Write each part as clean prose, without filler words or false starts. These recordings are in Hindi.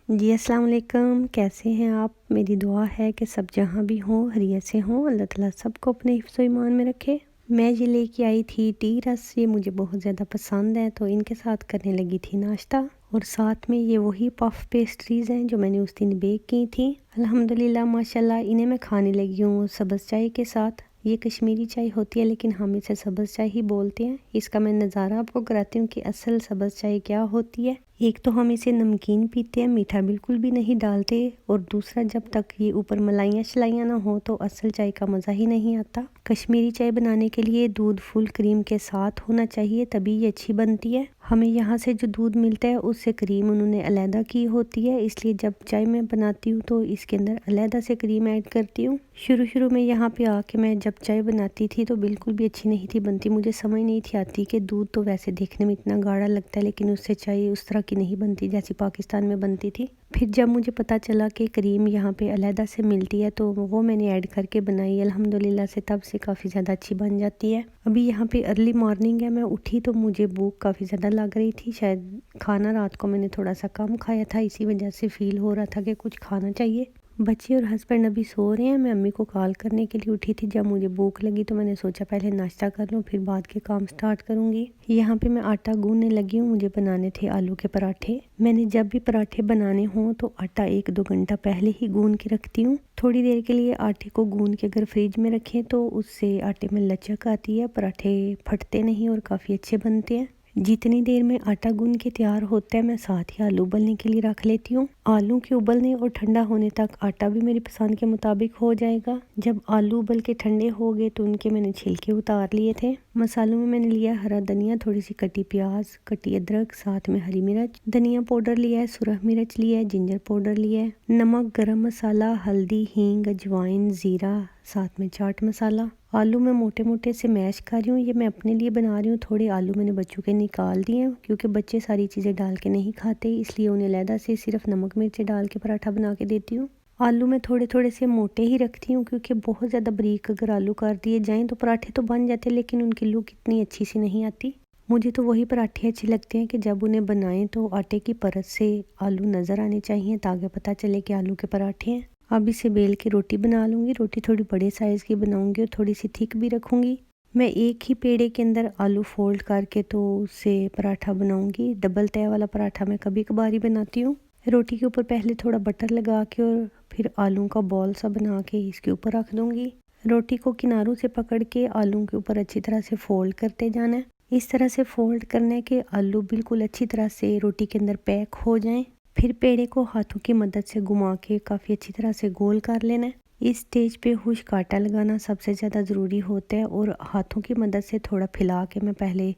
जी अस्सलाम वालेकुम। कैसे हैं आप? मेरी दुआ है कि सब जहाँ भी हों खैरियत से हों। अल्लाह ताला सबको अपने हिफ्ज़ व ईमान में रखे। मैं ये लेके आई थी टी रस, ये मुझे बहुत ज़्यादा पसंद है तो इनके साथ करने लगी थी नाश्ता। और साथ में ये वही पफ पेस्ट्रीज़ हैं जो मैंने उस दिन बेक की थी। अल्हम्दुलिल्लाह माशाल्लाह इन्हें मैं खाने लगी हूँ सब्ज़ चाय के साथ। ये कश्मीरी चाय होती है लेकिन हम इसे सब्ज़ चाय ही बोलते हैं। इसका मैं नज़ारा आपको कराती हूँ कि असल सब्ज़ चाय क्या होती है। एक तो हम इसे नमकीन पीते हैं, मीठा बिल्कुल भी नहीं डालते, और दूसरा जब तक ये ऊपर मलाइयाँ शलाइयाँ ना हो तो असल चाय का मज़ा ही नहीं आता। कश्मीरी चाय बनाने के लिए दूध फुल क्रीम के साथ होना चाहिए तभी ये अच्छी बनती है। हमें यहाँ से जो दूध मिलता है उससे क्रीम उन्होंने अलहदा की होती है, इसलिए जब चाय मैं बनाती हूँ तो इसके अंदर अलहदा से क्रीम ऐड करती हूँ। शुरू में यहाँ पे आके मैं जब चाय बनाती थी तो बिल्कुल भी अच्छी नहीं थी बनती। मुझे समझ नहीं थी आती कि दूध तो वैसे देखने में इतना गाढ़ा लगता है लेकिन उससे चाय उस तरह की नहीं बनती जैसी पाकिस्तान में बनती थी। फिर जब मुझे पता चला कि क्रीम यहाँ पे अलहदा से मिलती है तो वो मैंने ऐड करके बनाई अल्हम्दुलिल्लाह से, तब से काफ़ी ज़्यादा अच्छी बन जाती है। अभी यहाँ पे अर्ली मॉर्निंग है, मैं उठी तो मुझे भूख काफ़ी ज़्यादा लग रही थी। शायद खाना रात को मैंने थोड़ा सा कम खाया था, इसी वजह से फ़ील हो रहा था कि कुछ खाना चाहिए। बच्चे और हस्बैंड अभी सो रहे हैं। मैं अम्मी को कॉल करने के लिए उठी थी जब मुझे भूख लगी तो मैंने सोचा पहले नाश्ता कर लूँ फिर बाद के काम स्टार्ट करूँगी। यहाँ पे मैं आटा गूंदने लगी हूँ। मुझे बनाने थे आलू के पराठे। मैंने जब भी पराठे बनाने हों तो आटा 1-2 घंटा पहले ही गूंद के रखती हूँ। थोड़ी देर के लिए आटे को गूंद के अगर फ्रिज में रखें तो उससे आटे में लचक आती है, पराठे फटते नहीं और काफ़ी अच्छे बनते हैं। जितनी देर में आटा गूंद के तैयार होता है मैं साथ ही आलू उबलने के लिए रख लेती हूँ। आलू के उबलने और ठंडा होने तक आटा भी मेरी पसंद के मुताबिक हो जाएगा। जब आलू उबल के ठंडे हो गए तो उनके मैंने छिलके उतार लिए थे। मसालों में मैंने लिया हरा धनिया, थोड़ी सी कटी प्याज, कटी अदरक, साथ में हरी मिर्च, धनिया पाउडर लिया है, सुरख मिर्च लिया है, जिंजर पाउडर लिया है, नमक, गरम मसाला, हल्दी, हींग, अजवाइन, ज़ीरा, साथ में चाट मसाला। आलू मैं मोटे मोटे से मैश कर रही हूँ। ये मैं अपने लिए बना रही हूँ। थोड़े आलू मैंने बच्चों के निकाल दिए हैं क्योंकि बच्चे सारी चीज़ें डाल के नहीं खाते, इसलिए उन्हें अलहदा से सिर्फ नमक मिर्च डाल के पराठा बना के देती हूँ। आलू मैं थोड़े थोड़े से मोटे ही रखती हूँ क्योंकि बहुत ज़्यादा बारीक अगर आलू कर दिए जाएँ तो पराठे तो बन जाते लेकिन उनकी लुक इतनी अच्छी सी नहीं आती। मुझे तो वही पराठे अच्छे लगते हैं कि जब उन्हें बनाएं तो आटे की परत से आलू नज़र आने चाहिए ताकि पता चले कि आलू के पराठे हैं। अब इसे बेल के रोटी बना लूँगी। रोटी थोड़ी बड़े साइज़ की बनाऊँगी और थोड़ी सी थिक भी रखूँगी। मैं एक ही पेड़े के अंदर आलू फोल्ड करके तो उससे पराठा बनाऊँगी। डबल तय वाला पराठा मैं कभी कभार ही बनाती हूँ। रोटी के ऊपर पहले थोड़ा बटर लगा के और फिर आलू का बॉल सा बना के इसके ऊपर रख दूँगी। रोटी को किनारों से पकड़ के आलू के ऊपर अच्छी तरह से फोल्ड करते जाना है। इस तरह से फोल्ड करने के आलू बिल्कुल अच्छी तरह से रोटी के अंदर पैक हो जाएं। फिर पेड़े को हाथों की मदद से घुमा के काफ़ी अच्छी तरह से गोल कर लेना है। इस स्टेज पे खुश्क आटा लगाना सबसे ज़्यादा ज़रूरी होता है और हाथों की मदद से थोड़ा फैला के मैं पहले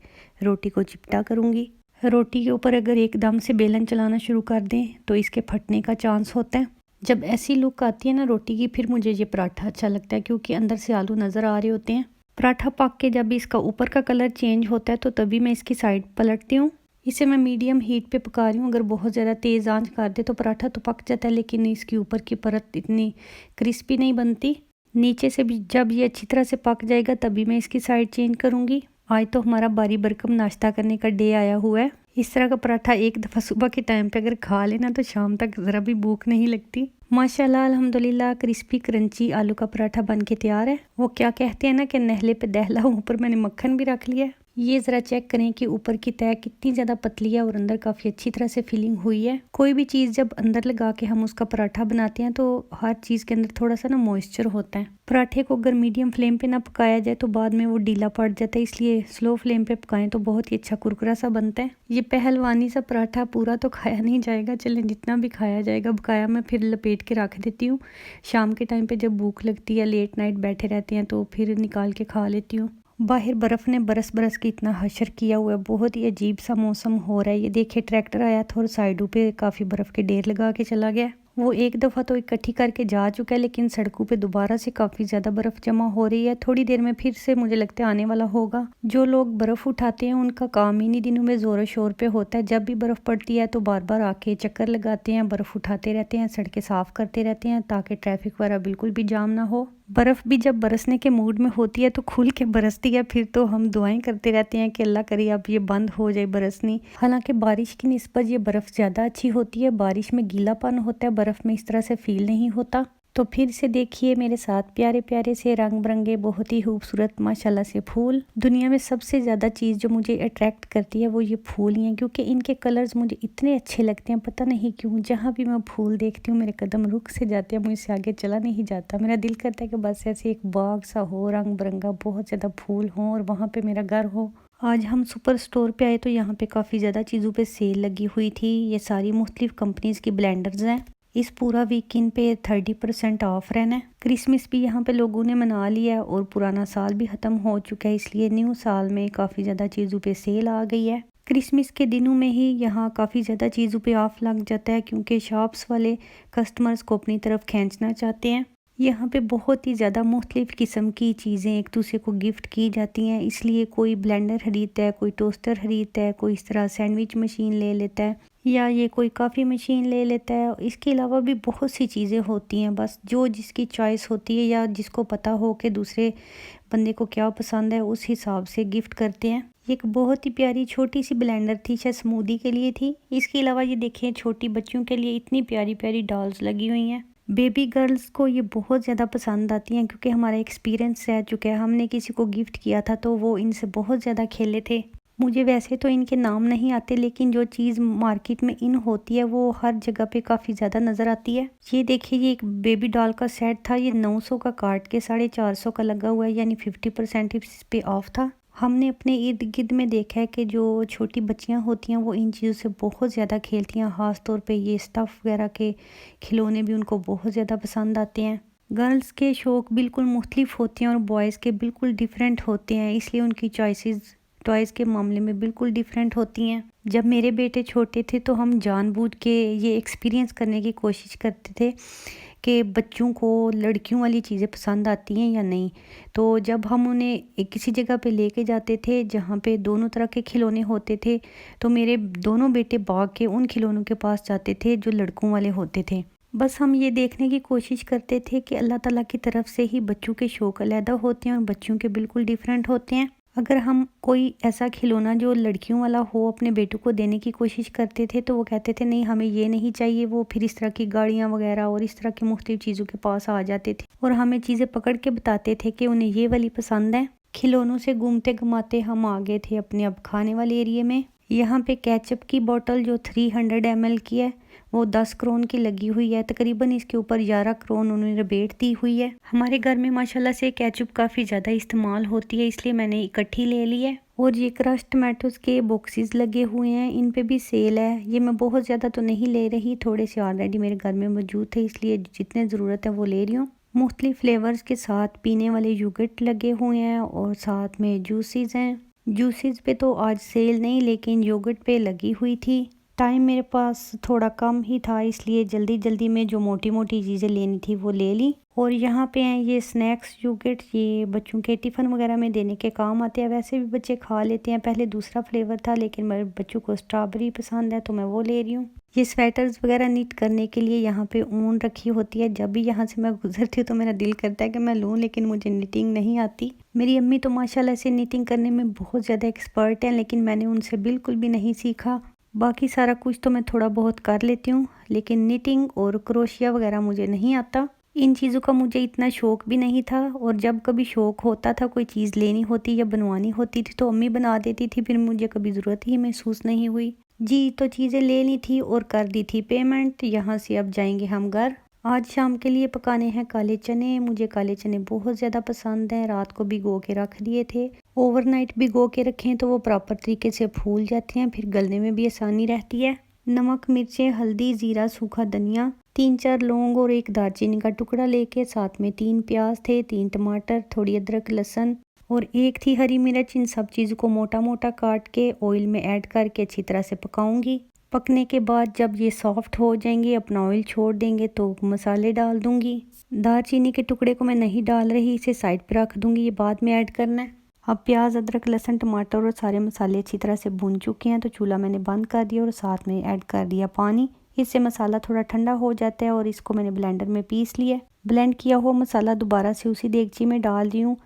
रोटी को चिपटा करूँगी। रोटी के ऊपर अगर एकदम से बेलन चलाना शुरू कर दें तो इसके फटने का चांस होता है। जब ऐसी लुक आती है ना रोटी की, फिर मुझे ये पराठा अच्छा लगता है क्योंकि अंदर से आलू नज़र आ रहे होते हैं। पराठा पक के जब इसका ऊपर का कलर चेंज होता है तो तभी मैं इसकी साइड पलटती हूँ। इसे मैं मीडियम हीट पे पका रही हूँ। अगर बहुत ज़्यादा तेज़ आंच कर दे तो पराठा तो पक जाता है लेकिन इसकी ऊपर की परत इतनी क्रिस्पी नहीं बनती। नीचे से भी जब ये अच्छी तरह से पक जाएगा तभी मैं इसकी साइड चेंज करूँगी। आज तो हमारा बारी बरकम नाश्ता करने का डे आया हुआ है। इस तरह का पराठा एक दफ़ा सुबह के टाइम पे अगर खा लेना तो शाम तक ज़रा भी भूख नहीं लगती। माशाल्लाह अल्हम्दुलिल्लाह क्रिस्पी क्रंची आलू का पराठा बन के तैयार है। वो क्या कहते हैं ना कि नहले पे दहला, ऊपर मैंने मक्खन भी रख लिया है। ये ज़रा चेक करें कि ऊपर की तय कितनी ज़्यादा पतली है और अंदर काफ़ी अच्छी तरह से फिलिंग हुई है। कोई भी चीज़ जब अंदर लगा के हम उसका पराठा बनाते हैं तो हर चीज़ के अंदर थोड़ा सा ना मॉइस्चर होता है। पराठे को अगर मीडियम फ्लेम पे ना पकाया जाए तो बाद में वो ढीला पड़ जाता है, इसलिए स्लो फ्लेम पे पकाएं तो बहुत ही अच्छा कुरकुरा सा बनता है। ये पहलवानी सा पराठा पूरा तो खाया नहीं जाएगा, चलें जितना भी खाया जाएगा बकाया मैं फिर लपेट के रख देती हूँ। शाम के टाइम पे जब भूख लगती है, लेट नाइट बैठे रहते हैं तो फिर निकाल के खा लेती हूँ। बाहर बर्फ़ ने बरस बरस के इतना हशर किया हुआ है, बहुत ही अजीब सा मौसम हो रहा है। ये देखिए ट्रैक्टर आया था और साइडों पे काफ़ी बर्फ़ के ढेर लगा के चला गया। वो एक दफ़ा तो इकट्ठी करके जा चुका है लेकिन सड़कों पे दोबारा से काफ़ी ज़्यादा बर्फ़ जमा हो रही है। थोड़ी देर में फिर से मुझे लगता है आने वाला होगा। जो लोग बर्फ़ उठाते हैं उनका काम इन्हीं दिनों में ज़ोर शोर पे होता है। जब भी बर्फ़ पड़ती है तो बार बार आके चक्कर लगाते हैं, बर्फ़ उठाते रहते हैं, सड़कें साफ़ करते रहते हैं ताकि ट्रैफिक वगैरह बिल्कुल भी जाम ना हो। बर्फ़ भी जब बरसने के मूड में होती है तो खुल के बरसती है, फिर तो हम दुआएं करते रहते हैं कि अल्लाह करे अब ये बंद हो जाए बरसनी। हालांकि बारिश की निस्बत ये बर्फ़ ज़्यादा अच्छी होती है, बारिश में गीलापन होता है, बर्फ़ में इस तरह से फील नहीं होता। तो फिर से देखिए मेरे साथ प्यारे प्यारे से रंग बिरंगे बहुत ही खूबसूरत माशाल्लाह से फूल। दुनिया में सबसे ज़्यादा चीज़ जो मुझे अट्रैक्ट करती है वो ये फूल ही हैं, क्योंकि इनके कलर्स मुझे इतने अच्छे लगते हैं, पता नहीं क्यों। जहाँ भी मैं फूल देखती हूँ मेरे कदम रुक से जाते हैं, मुझसे आगे चला नहीं जाता। मेरा दिल करता है कि बस ऐसे एक बाग सा हो, रंग बिरंगा बहुत ज़्यादा फूल हों और वहाँ पर मेरा घर हो। आज हम सुपर स्टोर पे आए तो यहाँ पे काफ़ी ज़्यादा चीज़ों पे सेल लगी हुई थी। ये सारी मुख्तलिफ कंपनीज़ की ब्लेंडर्स हैं। इस पूरा वीकेंड पे 30% ऑफ रहना है। क्रिसमस भी यहाँ पे लोगों ने मना लिया है और पुराना साल भी ख़त्म हो चुका है, इसलिए न्यू साल में काफ़ी ज़्यादा चीज़ों पे सेल आ गई है। क्रिसमस के दिनों में ही यहाँ काफ़ी ज़्यादा चीज़ों पे ऑफ लग जाता है, क्योंकि शॉप्स वाले कस्टमर्स को अपनी तरफ खींचना चाहते हैं। यहाँ पे बहुत ही ज़्यादा मुख्तलिफ़ किस्म की चीज़ें एक दूसरे को गिफ्ट की जाती हैं, इसलिए कोई ब्लेंडर ख़रीदता है, कोई टोस्टर ख़रीदता है, कोई इस तरह सैंडविच मशीन ले लेता है, या ये कोई काफ़ी मशीन ले लेता है। इसके अलावा भी बहुत सी चीज़ें होती हैं, बस जो जिसकी चॉइस होती है या जिसको पता हो कि दूसरे बंदे को क्या पसंद है उस हिसाब से गिफ्ट करते हैं। एक बहुत ही प्यारी छोटी सी ब्लेंडर थी, शायद स्मूदी के लिए थी। इसके अलावा ये देखिए छोटी बच्चियों के लिए इतनी प्यारी प्यारी डॉल्स लगी हुई हैं। बेबी गर्ल्स को ये बहुत ज़्यादा पसंद आती हैं, क्योंकि हमारा एक्सपीरियंस रह चुका है, हमने किसी को गिफ्ट किया था तो वो इनसे बहुत ज़्यादा खेले थे। मुझे वैसे तो इनके नाम नहीं आते, लेकिन जो चीज़ मार्केट में इन होती है वो हर जगह पे काफ़ी ज़्यादा नज़र आती है। ये देखिए ये एक बेबी डॉल का सेट था, ये 900 का काट के 450 का लगा हुआ है, यानी 50% इस पे ऑफ था। हमने अपने इर्द गिर्द में देखा है कि जो छोटी बच्चियां होती हैं वो इन चीज़ों से बहुत ज़्यादा खेलती हैं, ख़ास तौर पे ये स्टफ़ वगैरह के खिलौने भी उनको बहुत ज़्यादा पसंद आते हैं। गर्ल्स के शौक़ बिल्कुल मुख्तलिफ होते हैं और बॉयज़ के बिल्कुल डिफरेंट होते हैं, इसलिए उनकी चॉइसेस टॉयज़ के मामले में बिल्कुल डिफरेंट होती हैं। जब मेरे बेटे छोटे थे तो हम जानबूझ के ये एक्सपीरियंस करने की कोशिश करते थे कि बच्चों को लड़कियों वाली चीज़ें पसंद आती हैं या नहीं। तो जब हम उन्हें किसी जगह पे लेके जाते थे जहाँ पे दोनों तरह के खिलौने होते थे, तो मेरे दोनों बेटे भाग के उन खिलौनों के पास जाते थे जो लड़कों वाले होते थे। बस हम ये देखने की कोशिश करते थे कि अल्लाह ताला की तरफ से ही बच्चों के शौक़ अलग होते हैं और बच्चों के बिल्कुल डिफरेंट होते हैं। अगर हम कोई ऐसा खिलौना जो लड़कियों वाला हो अपने बेटों को देने की कोशिश करते थे तो वो कहते थे नहीं हमें ये नहीं चाहिए, वो फिर इस तरह की गाड़ियाँ वगैरह और इस तरह की मुख्तलिफ चीज़ों के पास आ जाते थे और हमें चीज़ें पकड़ के बताते थे कि उन्हें ये वाली पसंद है। खिलौनों से घूमते घुमाते हम आ गए थे अपने अब खाने वाले एरिए में। यहाँ पे केचप की बोतल जो 300 ml की है वो 10 क्रोन की लगी हुई है, तकरीबन इसके ऊपर 11 क्रोन उन्होंने रिबेट दी हुई है। हमारे घर में माशाल्लाह से केचप काफ़ी ज़्यादा इस्तेमाल होती है, इसलिए मैंने इकट्ठी ले ली है। और ये क्रश टमाटोज़ के बॉक्सेस लगे हुए हैं, इन पे भी सेल है। ये मैं बहुत ज़्यादा तो नहीं ले रही, थोड़े से ऑलरेडी मेरे घर में मौजूद थे, इसलिए जितने ज़रूरत है वो ले रही हूँ। मुख्तलिफ फ्लेवर्स के साथ पीने वाले योगर्ट लगे हुए हैं और साथ में जूसेस हैं। जूसेस पे तो आज सेल नहीं, लेकिन योगर्ट पे लगी हुई थी। टाइम मेरे पास थोड़ा कम ही था, इसलिए जल्दी जल्दी में जो मोटी मोटी चीज़ें लेनी थी वो ले ली। और यहाँ पे हैं ये स्नैक्स योगर्ट, ये बच्चों के टिफ़िन वगैरह में देने के काम आते हैं। वैसे भी बच्चे खा लेते हैं, पहले दूसरा फ्लेवर था लेकिन मेरे बच्चों को स्ट्रॉबेरी पसंद है तो मैं वो ले रही हूँ। ये स्वेटर्स वगैरह निट करने के लिए यहाँ पे ऊन रखी होती है। जब भी यहाँ से मैं गुजरती हूँ तो मेरा दिल करता है कि मैं लूँ, लेकिन मुझे निटिंग नहीं आती। मेरी अम्मी तो माशाल्लाह से निटिंग करने में बहुत ज़्यादा एक्सपर्ट हैं, लेकिन मैंने उनसे बिल्कुल भी नहीं सीखा। बाकी सारा कुछ तो मैं थोड़ा बहुत कर लेती हूँ, लेकिन निटिंग और क्रोशिया वगैरह मुझे नहीं आता। इन चीज़ों का मुझे इतना शौक़ भी नहीं था, और जब कभी शौक़ होता था कोई चीज़ लेनी होती या बनवानी होती थी तो अम्मी बना देती थी, फिर मुझे कभी ज़रूरत ही महसूस नहीं हुई। जी तो चीज़ें ले ली थी और कर दी थी पेमेंट। यहाँ से अब जाएंगे हम घर। आज शाम के लिए पकाने हैं काले चने। मुझे काले चने बहुत ज़्यादा पसंद हैं, रात को भिगो के रख दिए थे। ओवरनाइट भिगो के रखें तो वो प्रॉपर तरीके से फूल जाते हैं, फिर गलने में भी आसानी रहती है। नमक, मिर्चें, हल्दी, ज़ीरा, सूखा धनिया, 3-4 लौंग और एक दालचीनी का टुकड़ा लेके, साथ में 3 प्याज थे, 3 टमाटर, थोड़ी अदरक लहसुन और एक थी हरी मिर्च। इन सब चीज़ों को मोटा मोटा काट के ऑयल में ऐड करके अच्छी तरह से पकाऊंगी। पकने के बाद जब ये सॉफ्ट हो जाएंगे, अपना ऑयल छोड़ देंगे तो मसाले डाल दूंगी। दालचीनी के टुकड़े को मैं नहीं डाल रही, इसे साइड पर रख दूंगी, ये बाद में ऐड करना है। अब प्याज, अदरक, लहसुन, टमाटर और सारे मसाले अच्छी तरह से भून चुके हैं तो चूल्हा मैंने बंद कर दिया और साथ में ऐड कर दिया पानी। इससे मसाला थोड़ा ठंडा हो जाता है और इसको मैंने ब्लेंडर में पीस लिया। ब्लेंड किया हुआ मसाला दोबारा से उसी देगची में डाल रही हूँ।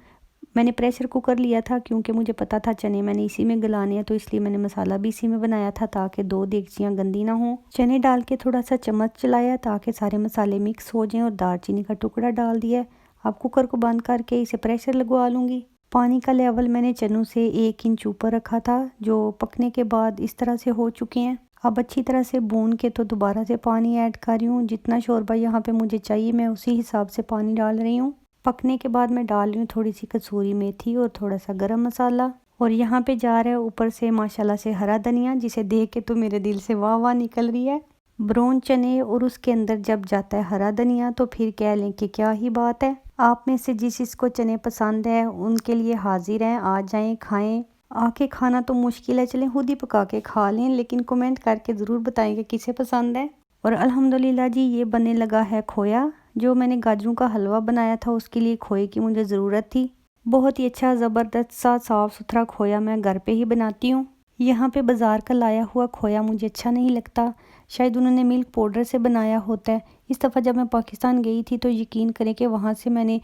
मैंने प्रेशर कुकर लिया था क्योंकि मुझे पता था चने मैंने इसी में गलाने हैं, तो इसलिए मैंने मसाला भी इसी में बनाया था ताकि 2 देगचियाँ गंदी ना हों। चने डाल के थोड़ा सा चम्मच चलाया ताकि सारे मसाले मिक्स हो जाएं और दालचीनी का टुकड़ा डाल दिया। अब कुकर को बंद करके इसे प्रेशर लगवा लूँगी। पानी का लेवल मैंने चनों से 1 इंच ऊपर रखा था, जो पकने के बाद इस तरह से हो चुके हैं। अब अच्छी तरह से भून के तो दोबारा से पानी ऐड कर रही हूँ। जितना शोरबा यहाँ पे मुझे चाहिए मैं उसी हिसाब से पानी डाल रही हूँ। पकने के बाद मैं डाल रही हूँ थोड़ी सी कसूरी मेथी और थोड़ा सा गरम मसाला, और यहाँ पे जा रहा है ऊपर से माशाल्लाह से हरा धनिया, जिसे देख के तो मेरे दिल से वाह वाह निकल रही है। ब्राउन चने और उसके अंदर जब जाता है हरा धनिया तो फिर कह लें कि क्या ही बात है। आप में से जिसको चने पसंद है उनके लिए हाजिर हैं, आ जाएं खाएं। आके खाना तो मुश्किल है, चलें खुद ही पका के खा लें, लेकिन कमेंट करके ज़रूर बताएं कि किसे पसंद है। और अल्हम्दुलिल्लाह जी ये बनने लगा है खोया। जो मैंने गाजरों का हलवा बनाया था उसके लिए खोए की मुझे ज़रूरत थी। बहुत ही अच्छा ज़बरदस्त सा साफ़ सुथरा खोया मैं घर पे ही बनाती हूँ। यहाँ पे बाज़ार का लाया हुआ खोया मुझे अच्छा नहीं लगता, शायद उन्होंने मिल्क पाउडर से बनाया होता है। इस दफ़ा जब मैं पाकिस्तान गई थी तो यकीन करें कि वहाँ से मैंने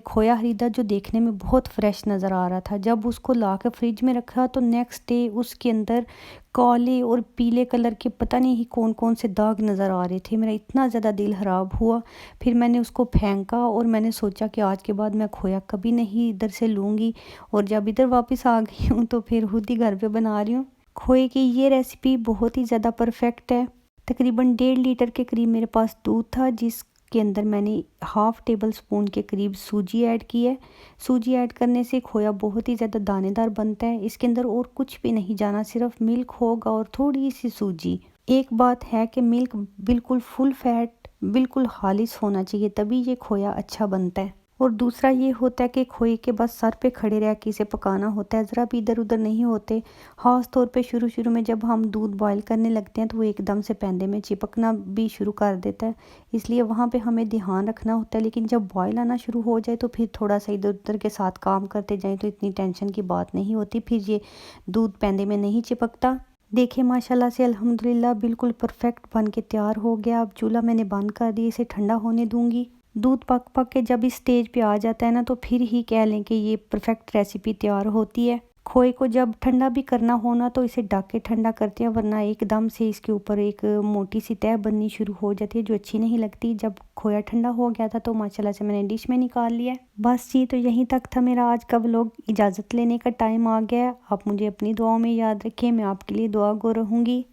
खोया ख़रीदा जो देखने में बहुत फ़्रेश नज़र आ रहा था। जब उसको ला कर फ्रिज में रखा तो नेक्स्ट डे उसके अंदर काले और पीले कलर के पता नहीं कौन कौन से दाग नज़र आ रहे थे। मेरा इतना ज़्यादा दिल ख़राब हुआ। फिर मैंने उसको फेंका और मैंने सोचा कि आज के बाद मैं खोया कभी नहीं इधर से लूँगी, और जब इधर वापस आ गई हूँ तो फिर खुद ही घर पे बना रही हूँ। खोए की ये रेसिपी बहुत ही ज़्यादा परफेक्ट है। तकरीबन 1.5 लीटर के करीब मेरे पास दूध था, जिसके अंदर मैंने हाफ़ टेबल स्पून के करीब सूजी ऐड की है। सूजी ऐड करने से खोया बहुत ही ज़्यादा दानेदार बनता है। इसके अंदर और कुछ भी नहीं जाना, सिर्फ मिल्क होगा और थोड़ी सी सूजी। एक बात है कि मिल्क बिल्कुल फुल फैट बिल्कुल खालिस होना चाहिए, तभी ये खोया अच्छा बनता है। और दूसरा ये होता है कि खोए के बस सर पे खड़े रह के इसे पकाना होता है, ज़रा भी इधर उधर नहीं होते। ख़ास तौर पे शुरू में जब हम दूध बॉईल करने लगते हैं तो वो एकदम से पैंदे में चिपकना भी शुरू कर देता है, इसलिए वहाँ पे हमें ध्यान रखना होता है। लेकिन जब बॉईल आना शुरू हो जाए तो फिर थोड़ा सा इधर उधर के साथ काम करते जाएँ तो इतनी टेंशन की बात नहीं होती, फिर ये दूध पैंदे में नहीं चिपकता। देखिए माशाल्लाह से अल्हम्दुलिल्लाह बिल्कुल परफेक्ट बन के तैयार हो गया। अब चूल्हा मैंने बंद कर दिया, इसे ठंडा होने दूंगी। दूध पक पक के जब इस स्टेज पे आ जाता है ना तो फिर ही कह लें कि ये परफेक्ट रेसिपी तैयार होती है। खोए को जब ठंडा भी करना हो ना तो इसे ढक के ठंडा करते हैं, वरना एकदम से इसके ऊपर एक मोटी सी तह बननी शुरू हो जाती है जो अच्छी नहीं लगती। जब खोया ठंडा हो गया था तो माशाल्लाह से मैंने डिश में निकाल लिया। बस जी, तो यहीं तक था मेरा आज का व्लॉग। इजाज़त लेने का टाइम आ गया है। आप मुझे अपनी दुआओं में याद रखें, मैं आपके लिए दुआ गो रहूँगी।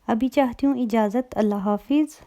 अभी चाहती हूँ इजाज़त। अल्लाह हाफिज़।